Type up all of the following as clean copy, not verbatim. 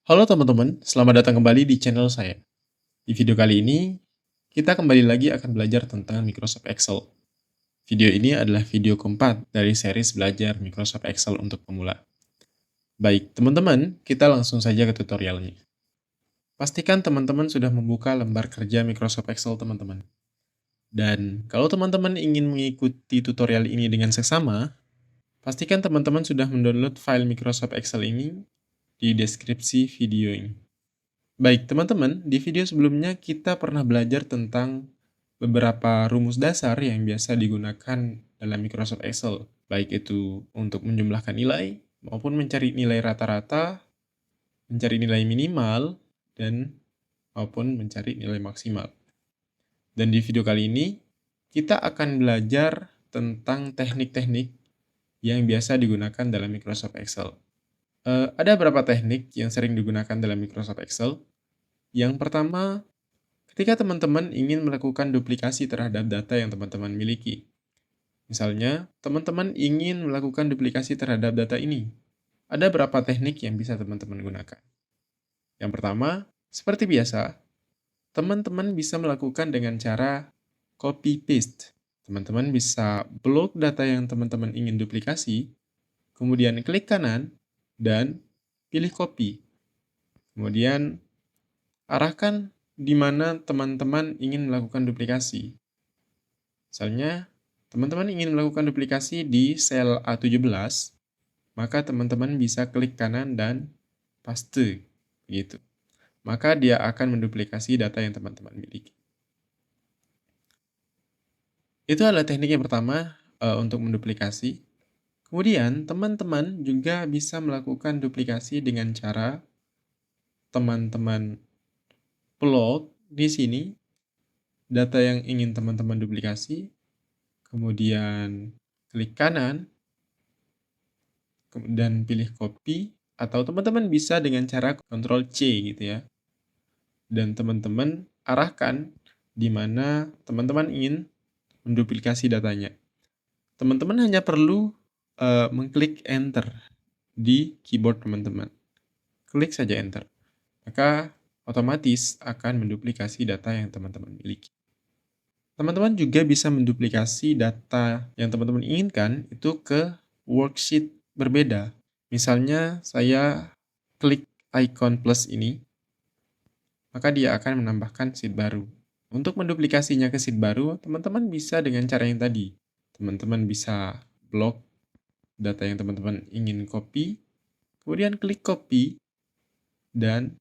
Halo teman-teman, selamat datang kembali di channel saya. Di video kali ini, kita kembali lagi akan belajar tentang Microsoft Excel. Video ini adalah video keempat dari series belajar Microsoft Excel untuk pemula. Baik, teman-teman, kita langsung saja ke tutorialnya. Pastikan teman-teman sudah membuka lembar kerja Microsoft Excel teman-teman. Dan kalau teman-teman ingin mengikuti tutorial ini dengan seksama, pastikan teman-teman sudah mendownload file Microsoft Excel ini di deskripsi video ini. Baik, teman-teman, di video sebelumnya kita pernah belajar tentang beberapa rumus dasar yang biasa digunakan dalam Microsoft Excel, baik itu untuk menjumlahkan nilai maupun mencari nilai rata-rata, mencari nilai minimal, dan maupun mencari nilai maksimal. Dan di video kali ini, kita akan belajar tentang teknik-teknik yang biasa digunakan dalam Microsoft Excel. Ada beberapa teknik yang sering digunakan dalam Microsoft Excel. Yang pertama, ketika teman-teman ingin melakukan duplikasi terhadap data yang teman-teman miliki. Misalnya, teman-teman ingin melakukan duplikasi terhadap data ini. Ada beberapa teknik yang bisa teman-teman gunakan. Yang pertama, seperti biasa, teman-teman bisa melakukan dengan cara copy-paste. Teman-teman bisa blok data yang teman-teman ingin duplikasi, kemudian klik kanan, dan pilih copy. Kemudian, arahkan di mana teman-teman ingin melakukan duplikasi. Misalnya, teman-teman ingin melakukan duplikasi di sel A17, maka teman-teman bisa klik kanan dan paste, gitu. Maka dia akan menduplikasi data yang teman-teman miliki. Itu adalah teknik yang pertama untuk menduplikasi. Kemudian, teman-teman juga bisa melakukan duplikasi dengan cara teman-teman plot di sini data yang ingin teman-teman duplikasi, kemudian klik kanan, dan pilih copy, atau teman-teman bisa dengan cara Ctrl C gitu ya. Dan teman-teman arahkan di mana teman-teman ingin menduplikasi datanya. Teman-teman hanya perlu mengklik enter di keyboard teman-teman. Klik saja enter. Maka otomatis akan menduplikasi data yang teman-teman miliki. Teman-teman juga bisa menduplikasi data yang teman-teman inginkan itu ke worksheet berbeda. Misalnya saya klik icon plus ini, maka dia akan menambahkan sheet baru. Untuk menduplikasinya ke sheet baru, teman-teman bisa dengan cara yang tadi. Teman-teman bisa blok data yang teman-teman ingin copy, kemudian klik copy, dan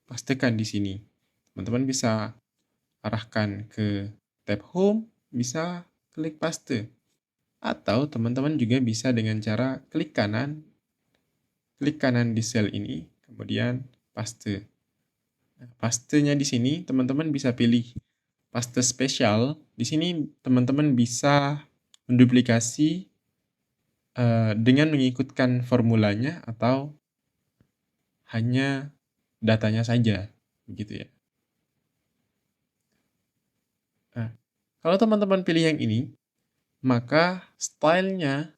pastekan di sini. Teman-teman bisa arahkan ke tab home, bisa klik paste. Atau teman-teman juga bisa dengan cara klik kanan di sel ini, kemudian paste. Nah, pastenya di sini teman-teman bisa pilih paste spesial. Di sini teman-teman bisa menduplikasi dengan mengikutkan formulanya atau hanya datanya saja, begitu ya. Nah, kalau teman-teman pilih yang ini, maka stylenya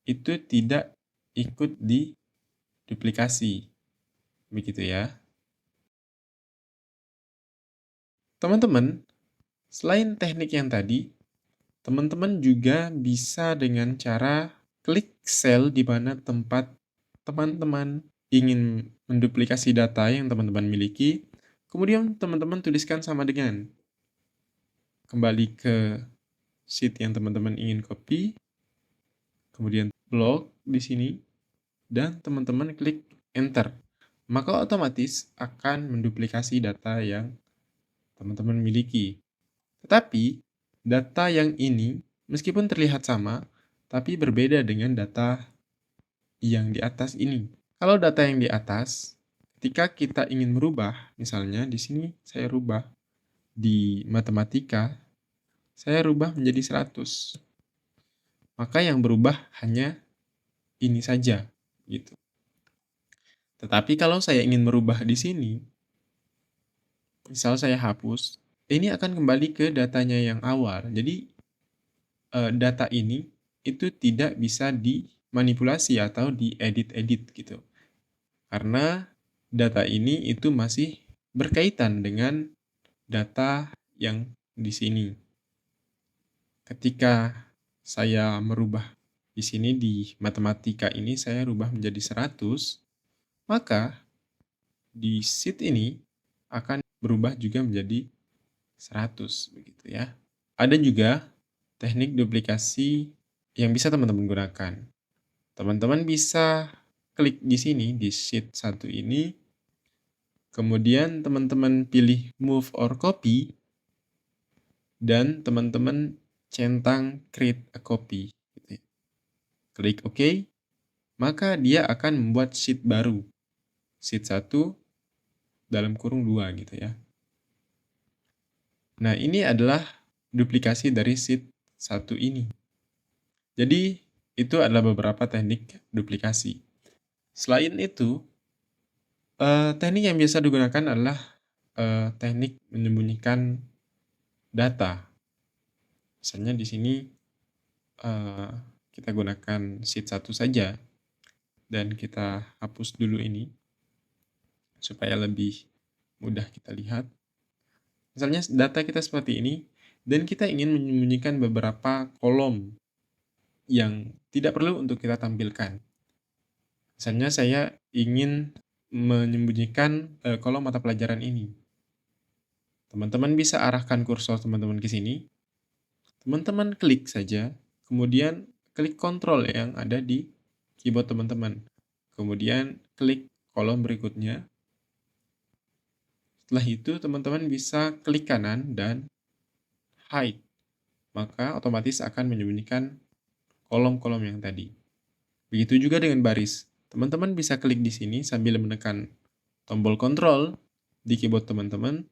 itu tidak ikut di duplikasi, begitu ya. Teman-teman, selain teknik yang tadi, teman-teman juga bisa dengan cara klik sel di mana tempat teman-teman ingin menduplikasi data yang teman-teman miliki, kemudian teman-teman tuliskan sama dengan kembali ke sheet yang teman-teman ingin copy, kemudian blok di sini, dan teman-teman klik enter. Maka otomatis akan menduplikasi data yang teman-teman miliki. Tetapi, data yang ini meskipun terlihat sama, tapi berbeda dengan data yang di atas ini. Kalau data yang di atas, ketika kita ingin merubah, misalnya di sini saya rubah di matematika, saya rubah menjadi 100. Maka yang berubah hanya ini saja, gitu. Tetapi kalau saya ingin merubah di sini, misal saya hapus, ini akan kembali ke datanya yang awal. Jadi data ini itu tidak bisa dimanipulasi atau diedit-edit gitu. Karena data ini itu masih berkaitan dengan data yang di sini. Ketika saya merubah di sini di matematika ini saya rubah menjadi 100, maka di sheet ini akan berubah juga menjadi 100 begitu ya. Ada juga teknik duplikasi yang bisa teman-teman gunakan. Teman-teman bisa klik di sini di sheet 1 ini, kemudian teman-teman pilih move or copy, dan teman-teman centang create a copy. Klik OK, maka dia akan membuat sheet baru. Sheet 1 dalam kurung 2 gitu ya. Nah, ini adalah duplikasi dari sheet 1 ini. Jadi, itu adalah beberapa teknik duplikasi. Selain itu, teknik yang biasa digunakan adalah teknik menyembunyikan data. Misalnya di sini kita gunakan sheet 1 saja dan kita hapus dulu ini supaya lebih mudah kita lihat. Misalnya data kita seperti ini dan kita ingin menyembunyikan beberapa kolom yang tidak perlu untuk kita tampilkan. Misalnya saya ingin menyembunyikan kolom mata pelajaran ini. Teman-teman bisa arahkan kursor teman-teman ke sini. Teman-teman klik saja, kemudian klik kontrol yang ada di keyboard teman-teman. Kemudian klik kolom berikutnya. Setelah itu teman-teman bisa klik kanan dan hide. Maka otomatis akan menyembunyikan kolom-kolom yang tadi. Begitu juga dengan baris. Teman-teman bisa klik di sini sambil menekan tombol kontrol di keyboard teman-teman.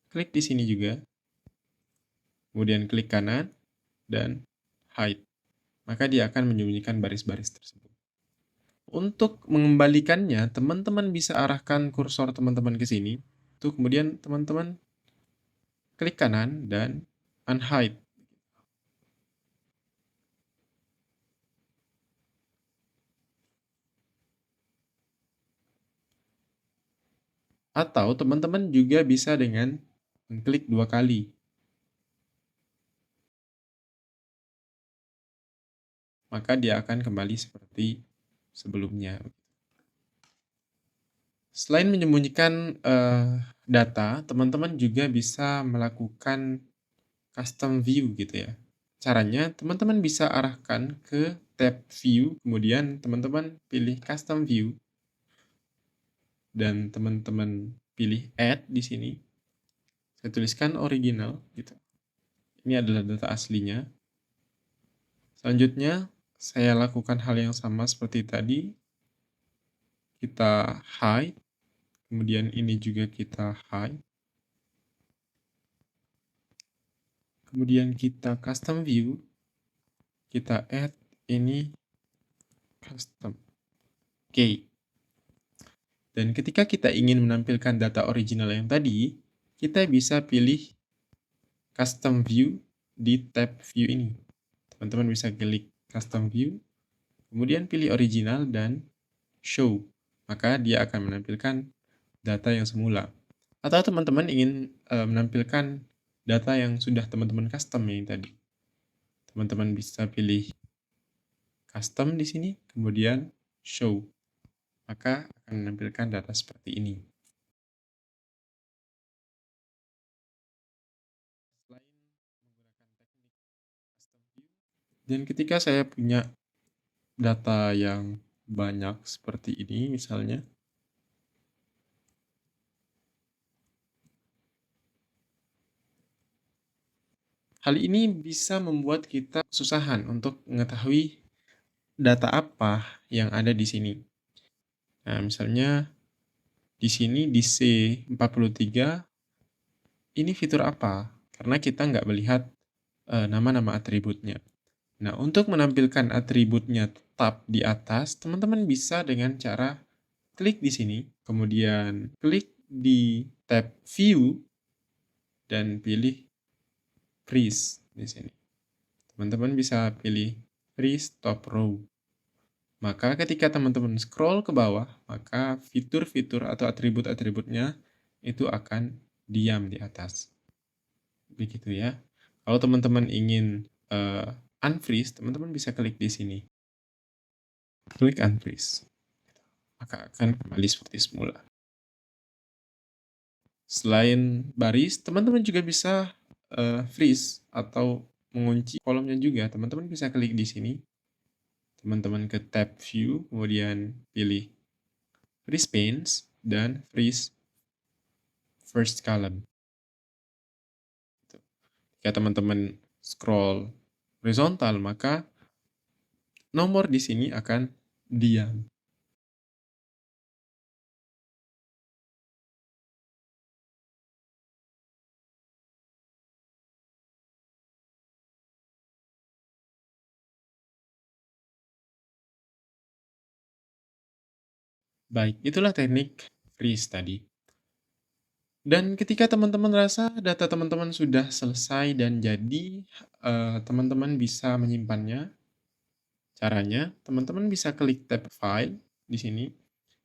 Klik di sini juga. Kemudian klik kanan dan hide. Maka dia akan menyembunyikan baris-baris tersebut. Untuk mengembalikannya, teman-teman bisa arahkan kursor teman-teman ke sini. Tuh, kemudian teman-teman klik kanan dan unhide. Atau teman-teman juga bisa dengan mengklik 2 kali. Maka dia akan kembali seperti sebelumnya. Selain menyembunyikan data, teman-teman juga bisa melakukan custom view gitu ya. Caranya, teman-teman bisa arahkan ke tab view, kemudian teman-teman pilih custom view, dan teman-teman pilih add di sini. Saya tuliskan original gitu. Ini adalah data aslinya. Selanjutnya, saya lakukan hal yang sama seperti tadi. Kita hide, kemudian ini juga kita hide. Kemudian kita custom view, kita add ini custom. Oke. Dan ketika kita ingin menampilkan data original yang tadi, kita bisa pilih custom view di tab view ini. Teman-teman bisa klik custom view, kemudian pilih original dan show. Maka dia akan menampilkan data yang semula. Atau teman-teman ingin menampilkan data yang sudah teman-teman custom yang tadi. Teman-teman bisa pilih custom di sini, kemudian show. Maka akan menampilkan data seperti ini. Selain menggunakan teknik custom view, dan ketika saya punya data yang banyak seperti ini misalnya, hal ini bisa membuat kita kesusahan untuk mengetahui data apa yang ada di sini. Nah, misalnya di sini di C43 ini fitur apa? Karena kita nggak melihat nama-nama atributnya. Nah, untuk menampilkan atributnya tetap di atas, teman-teman bisa dengan cara klik di sini, kemudian klik di tab View, dan pilih Freeze di sini. Teman-teman bisa pilih Freeze Top Row. Maka ketika teman-teman scroll ke bawah, maka fitur-fitur atau atribut-atributnya itu akan diam di atas. Begitu ya. Kalau teman-teman ingin unfreeze, teman-teman bisa klik di sini. Klik unfreeze. Maka akan kembali seperti semula. Selain baris, teman-teman juga bisa freeze atau mengunci kolomnya juga. Teman-teman bisa klik di sini. Teman-teman ke tab view, kemudian pilih freeze panes dan freeze first column. Jika teman-teman scroll horizontal, maka nomor di sini akan diam. Baik, itulah teknik freeze tadi. Dan ketika teman-teman rasa data teman-teman sudah selesai dan jadi, teman-teman bisa menyimpannya. Caranya, teman-teman bisa klik tab File di sini,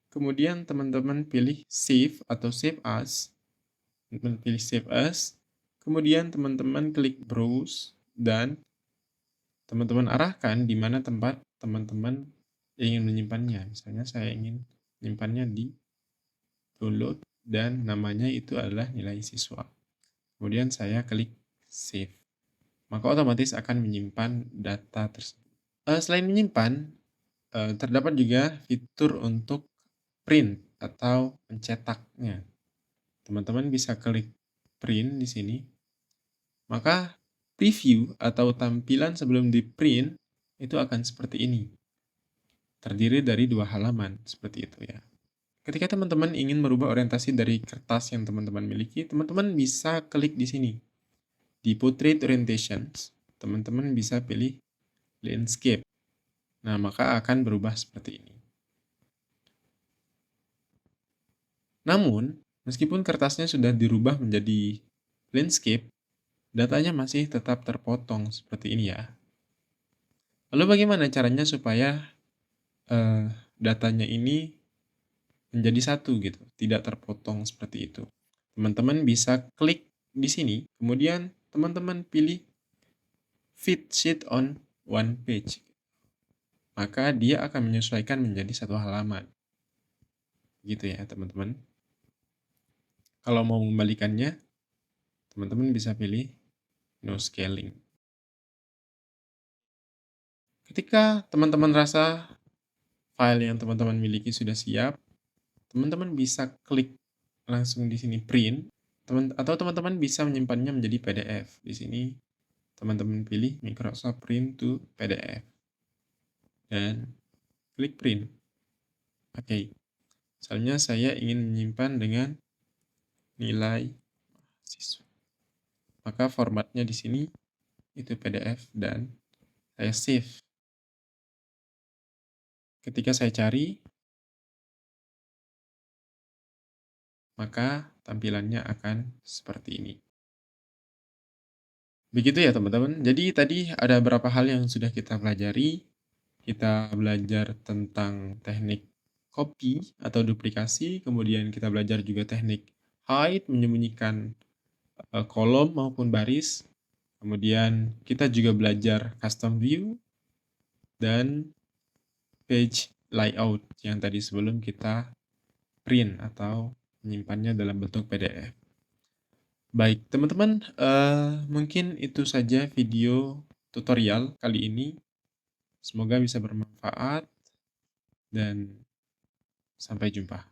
kemudian teman-teman pilih Save atau Save As, teman-teman pilih Save As, kemudian teman-teman klik Browse, dan teman-teman arahkan di mana tempat teman-teman ingin menyimpannya. Misalnya saya ingin menyimpannya di download dan namanya itu adalah nilai siswa. Kemudian saya klik Save. Maka otomatis akan menyimpan data tersebut. Selain menyimpan, terdapat juga fitur untuk print atau mencetaknya. Teman-teman bisa klik print di sini. Maka preview atau tampilan sebelum di print itu akan seperti ini. Terdiri dari 2 halaman, seperti itu ya. Ketika teman-teman ingin merubah orientasi dari kertas yang teman-teman miliki, teman-teman bisa klik di sini. Di Portrait Orientations, teman-teman bisa pilih Landscape. Nah, maka akan berubah seperti ini. Namun, meskipun kertasnya sudah dirubah menjadi landscape, datanya masih tetap terpotong seperti ini ya. Lalu bagaimana caranya supaya datanya ini menjadi satu gitu, tidak terpotong seperti itu? Teman-teman bisa klik di sini, kemudian teman-teman pilih Fit Sheet on One Page. Maka dia akan menyesuaikan menjadi satu halaman. Gitu ya teman-teman. Kalau mau mengembalikannya, teman-teman bisa pilih No Scaling. Ketika teman-teman rasa file yang teman-teman miliki sudah siap, teman-teman bisa klik langsung di sini print, atau teman-teman bisa menyimpannya menjadi PDF. Di sini teman-teman pilih Microsoft Print to PDF dan klik print. Oke. Misalnya saya ingin menyimpan dengan nilai siswa. Maka formatnya di sini itu PDF dan saya save. Ketika saya cari, maka tampilannya akan seperti ini. Begitu ya teman-teman. Jadi tadi ada beberapa hal yang sudah kita pelajari. Kita belajar tentang teknik copy atau duplikasi, kemudian kita belajar juga teknik hide, menyembunyikan kolom maupun baris. Kemudian kita juga belajar custom view dan page layout yang tadi sebelum kita print atau menyimpannya dalam bentuk PDF. Baik, teman-teman, mungkin itu saja video tutorial kali ini. Semoga bisa bermanfaat dan sampai jumpa.